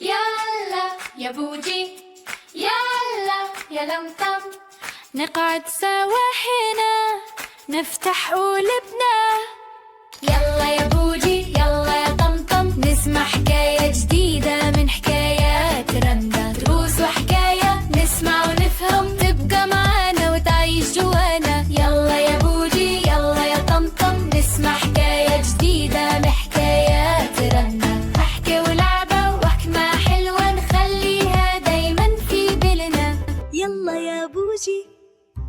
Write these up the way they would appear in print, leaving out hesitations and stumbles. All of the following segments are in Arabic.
يلا يا بوجي، يلا يا لمطم، نقعد سوا هنا نفتح قلوبنا. يلا يا بوجي، يلا يا طمطم، نسمع حكاية جديدة من حكايات رندا. دروس وحكاية نسمع ونفهم، تبقى معانا وتعيش جوانا. يلا يا بوجي، يلا يا طمطم، نسمع حكاية جديدة من حكايات رندا. احكي ولعبة وحكمة حلوة نخليها دايما في بالنا. يلا يا بوجي،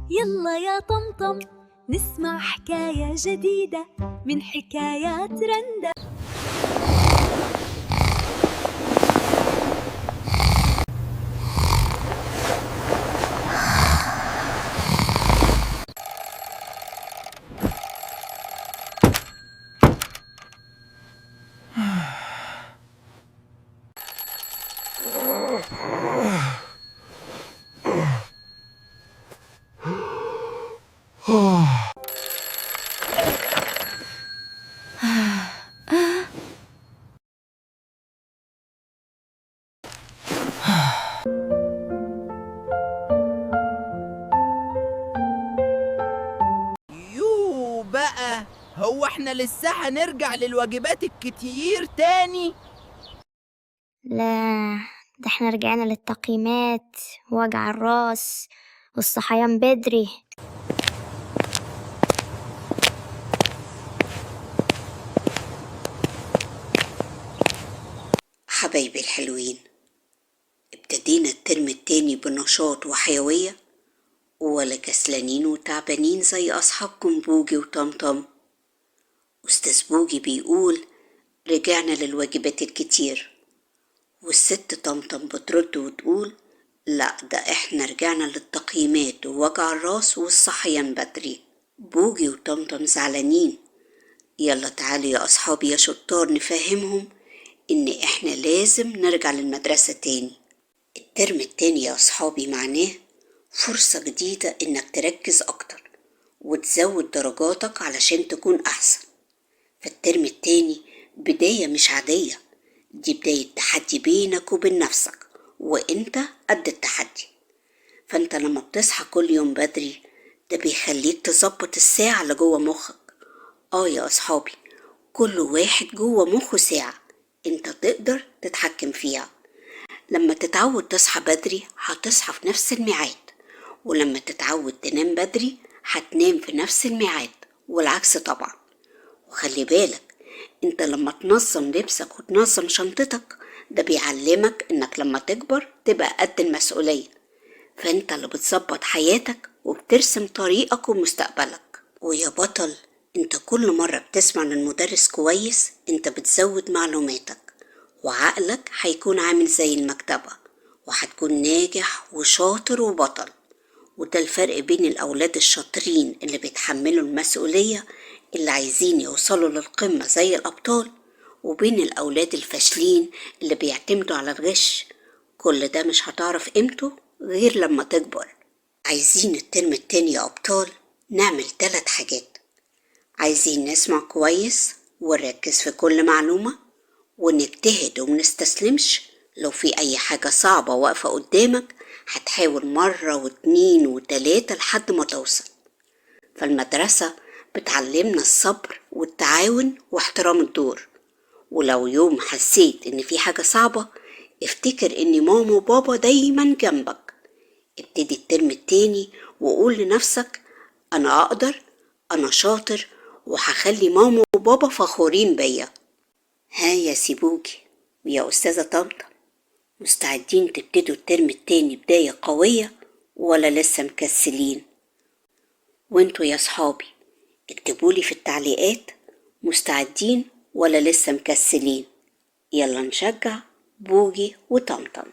يلا يا طمطم، نسمع حكاية جديدة من حكايات رندا. يو بقى، هو احنا لسه هنرجع للواجبات الكتير تاني؟ لا، ده احنا رجعنا للتقييمات ووجع الراس والصحيان بدري. حبايبي الحلوين، ابتدينا الترم التاني بنشاط وحيوية، ولا كسلانين وتعبانين زي أصحابكم بوجي وطمطم. أستاذ بوجي بيقول رجعنا للواجبات الكتير، والست طمطم بترد وتقول لا، ده احنا رجعنا للتقييمات ووجع الراس والصحيان بدري. بوجي وطمطم زعلانين. يلا تعالوا يا أصحابي يا شطار نفهمهم إن إحنا لازم نرجع للمدرسة تاني. الترم التاني يا أصحابي معناه فرصة جديدة إنك تركز أكتر وتزود درجاتك علشان تكون أحسن. فالترم التاني بداية مش عادية، دي بداية تحدي بينك وبين نفسك، وإنت قد التحدي. فأنت لما بتصحى كل يوم بدري ده بيخليك تظبط الساعة اللي جوه مخك. يا أصحابي، كل واحد جوه مخه ساعة انت تقدر تتحكم فيها. لما تتعود تصحى بدري هتصحى في نفس الميعاد، ولما تتعود تنام بدري هتنام في نفس الميعاد، والعكس طبعا. وخلي بالك، انت لما تنظم لبسك وتنظم شنطتك ده بيعلمك انك لما تكبر تبقى قد المسؤولية. فانت اللي بتظبط حياتك وبترسم طريقك ومستقبلك. ويا بطل، انت كل مرة بتسمع من مدرس كويس انت بتزود معلوماتك، وعقلك هيكون عامل زي المكتبة، وهتكون ناجح وشاطر وبطل. وده الفرق بين الأولاد الشاطرين اللي بيتحملوا المسؤولية اللي عايزين يوصلوا للقمة زي الأبطال، وبين الأولاد الفاشلين اللي بيعتمدوا على الغش. كل ده مش هتعرف قيمته غير لما تكبر. عايزين الترم التاني يا أبطال نعمل 3 حاجات. عايزين نسمع كويس ونركز في كل معلومة، ونجتهد ومنستسلمش. لو في أي حاجة صعبة واقفة قدامك هتحاول مرة و2 و3 لحد ما توصل. فالمدرسة بتعلمنا الصبر والتعاون واحترام الدور. ولو يوم حسيت إن في حاجة صعبة افتكر إن ماما وبابا دايما جنبك. ابتدي الترم التاني وقول لنفسك أنا أقدر، أنا شاطر، وهخلي ماما وبابا فخورين بيا. ها يا سيبوكي ويا أستاذة طمطم، مستعدين تبتدوا الترم التاني بداية قوية ولا لسه مكسلين؟ وانتوا يا صحابي اكتبولي في التعليقات مستعدين ولا لسه مكسلين. يلا نشجع بوجي وطمطم.